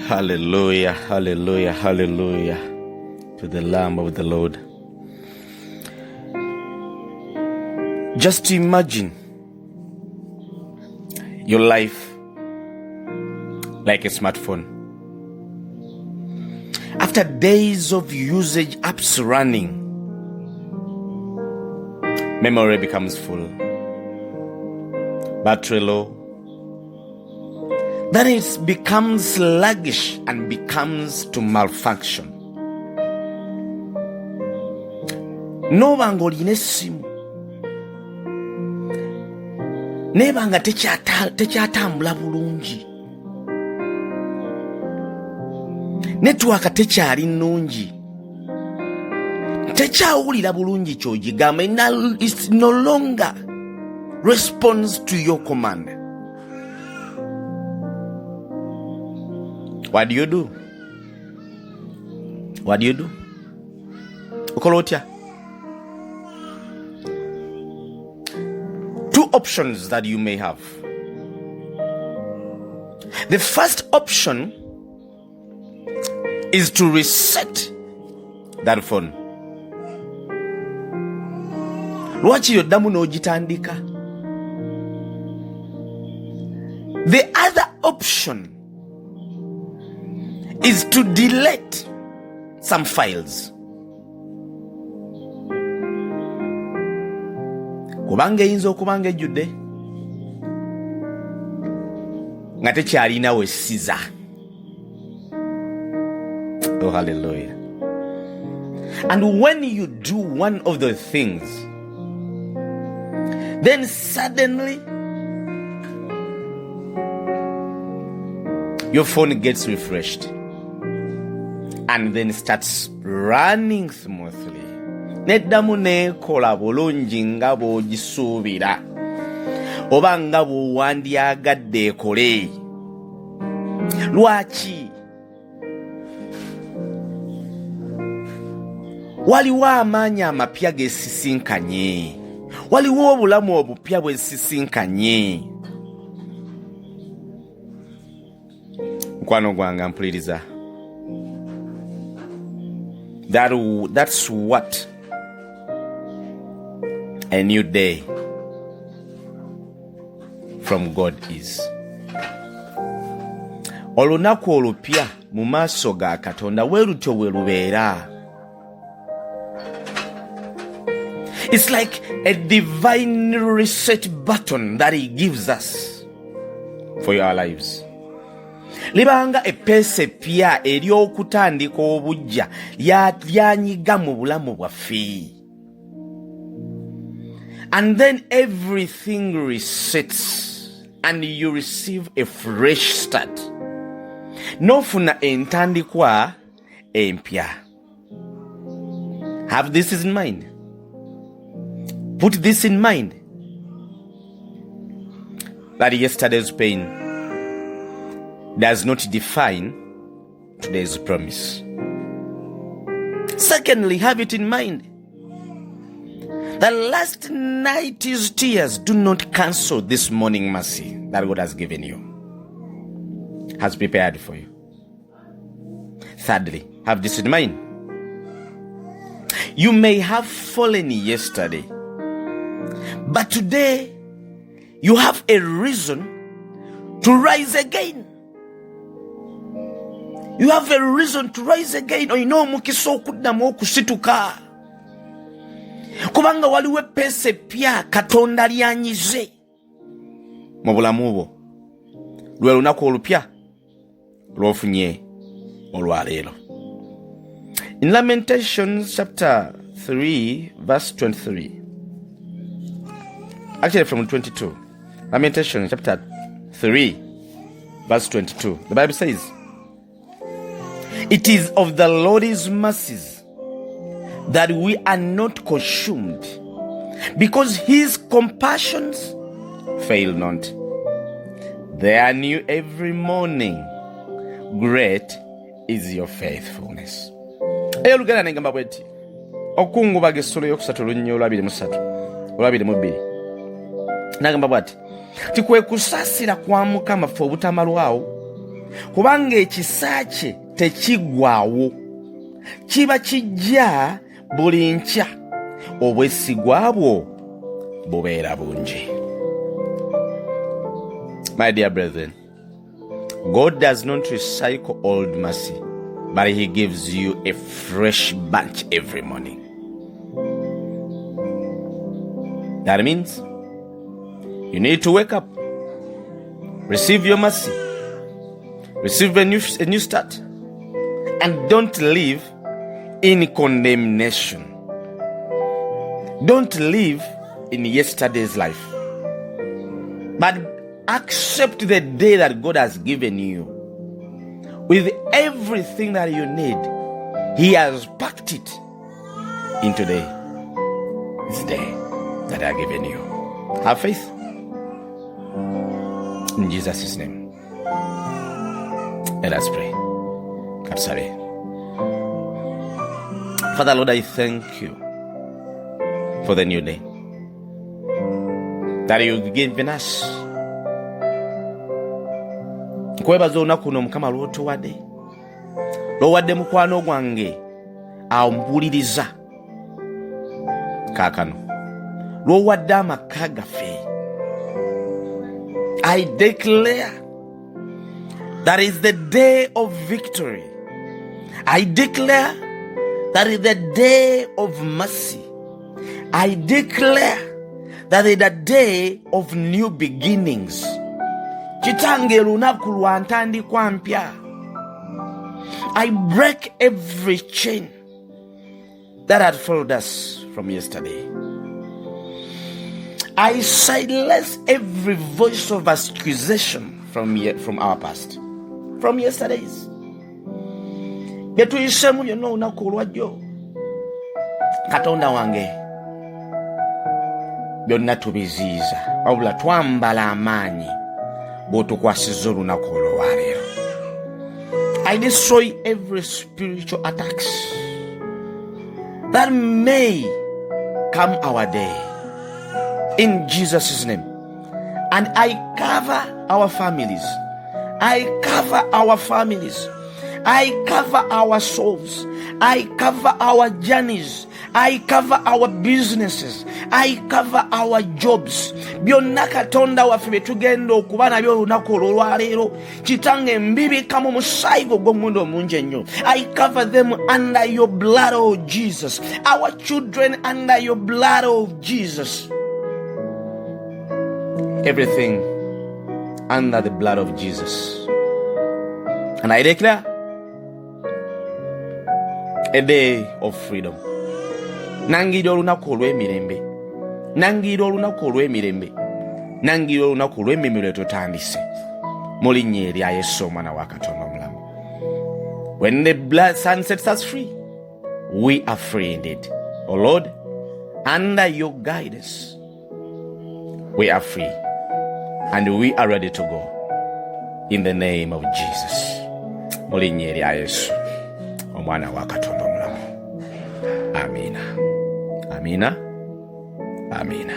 Hallelujah, hallelujah, hallelujah to the Lamb of the Lord. Just imagine your life like a smartphone. After days of usage, apps running, memory becomes full, battery low, then it becomes sluggish and becomes to malfunction. N'obanga olina essimu nebanga tekyatambula bulungi, network tekyali nnungi, tekyawulira bulungi ky'ogigamba, it no longer responds to your command. What do you do? What do you do? Okola otya? Two options that you may have. The first option is to reset that phone. Lwaki yoddamu n'ogitandika? The other option is to delete some files. Kubanga eyinza okubanga ejjudde nga tekyalinawo essiza. Oh, hallelujah. And when you do one of the things, then suddenly your phone gets refreshed and then starts running smoothly. Neddamu nekola bulungi nga bw'ogisuubira oba nga bw'owandyagadde ekole. Lwaki? Waliwo amaanyi amapya gesisinkanye, waliwo obulamu obupya bwesisinkanye. Mukwano gwange mpuliriza. That's what a new day from God is. Olunaku olupya mu maaso ga Katonda bwe lutyo bwe lubeera. It's like a divine reset button that He gives us for our lives. Libanga eppeesa epya ery'okutandika obujja lyanyiga mu bulamu bwaffe. And then everything resets and you receive a fresh start. Nofuna entandikwa empya. Have this in mind. Put this in mind. That yesterday's pain does not define today's promise. Secondly, have it in mind that last night's tears do not cancel this morning mercy that God has given you, has prepared for you. Thirdly, have this in mind. You may have fallen yesterday, but today you have a reason to rise again. You have a reason to rise again. Oyina omukisa okuddamu okusituka. Kubanga waliwo eppeesa epya Katonda lyanyize mu bulamu bwo. Lwe lunaku olupya lw'ofunye olwaleero. In Lamentations chapter 3 verse 23. Actually from 22. Lamentations chapter 3 verse 22. The Bible says, "It is of the Lord's mercies that we are not consumed, because His compassions fail not. They are new every morning. Great is your faithfulness." Eyo Luganda negamba bweti. Okungubaga essolo y'okusatu Lunnyo olwabiri. Nagamba bwati. Tikwe kusaasira kwa Mukama ffe obutamalwawo kubanga ekisa kye tekigwawo, kiba kijja buli nkya, obwesigwa bwo bubeera bungi. My dear brethren, God does not recycle old mercy, but he gives you a fresh bunch every morning. That means you need to wake up, receive your mercy, receive a new start, and don't live in condemnation. Don't live in yesterday's life, but accept the day that God has given you. With everything that you need, he has packed it into this day that I have given you. Have faith in Jesus' name. Let us pray. Kapsare. Father Lord, I thank you for the new day that you've given us. Nkwebaza olunaku luno Mukama lw'otuwadde, lw'owadde mukwano gwange ampuliriza kaakano, lw'owadde amaka gaffe. I declare that is the day of victory. I declare that is the day of mercy. I declare that is the day of new beginnings. Kitange lunaku lwa ntandikwa mpya. I break every chain that had followed us from yesterday. I silence every voice of accusation from our past, from yesterday's. Byetuyisemu byonna olunaku olwajjo, Katonda wange, byonna tubiziyiza, wabula twambala amaanyi bw'otukwasizza olunaku olwaleero. I destroy every spiritual attacks that may come our day, in Jesus' name. And I cover our families. I cover our families. I cover our souls. I cover our journeys. I cover our businesses. I cover our jobs. Byonna Katonda waffe bye tugenda okuba nabyo olunaku olwaleero, Kitange mbibikamu musaayi gwo gw'omuwendo omungi ennyo. I cover them under your blood, oh Jesus. Our children under your blood, oh Jesus. Everything under the blood of Jesus. And I declare a day of freedom. Nangiro olunaku olw'emirembe. Nangiro olunaku olw'emirembe. Nangiro olunaku olw'emimiro etutandise. Mu linnya erya Yesu Omwana wa Katonda omulamu. When the blood sun sets us free, we are free indeed. Oh Lord, under your guidance, we are free. And we are ready to go. In the name of Jesus. Mu linnya erya Yesu Omwana wa Katonda omulamu. Amina. Amina. Amina.